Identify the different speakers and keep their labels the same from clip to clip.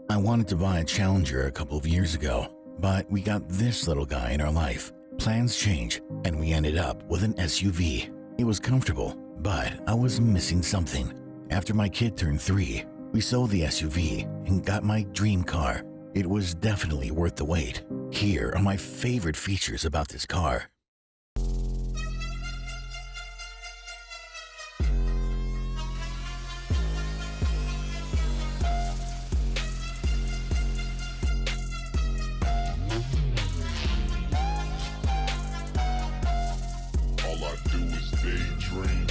Speaker 1: I wanted to buy a Challenger a couple of years ago, but we got this little guy in our life. Plans change, and we ended up with an SUV. It was comfortable, but I was missing something. After my kid turned 3, we sold the SUV and got my dream car. It was definitely worth the wait. Here are my favorite features about this car.
Speaker 2: All I do is daydream.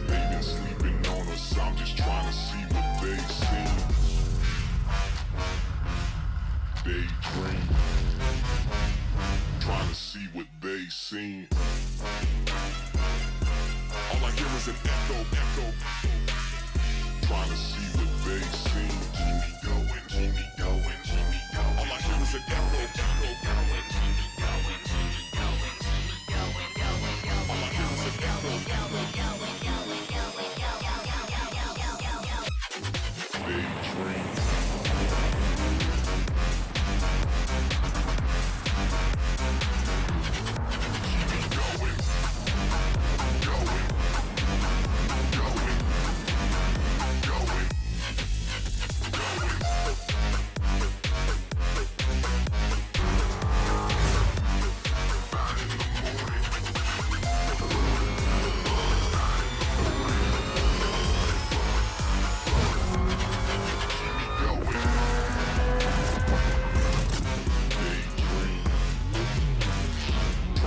Speaker 2: They been sleeping on us, I'm just trying to see what they see. Daydream. Trying to see what they seen. All I hear is an echo. Trying to see what they seen. Keep me going, keep me going, keep me going. All I hear is an echo.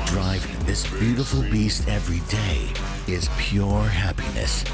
Speaker 1: Driving this beautiful beast every day is pure happiness.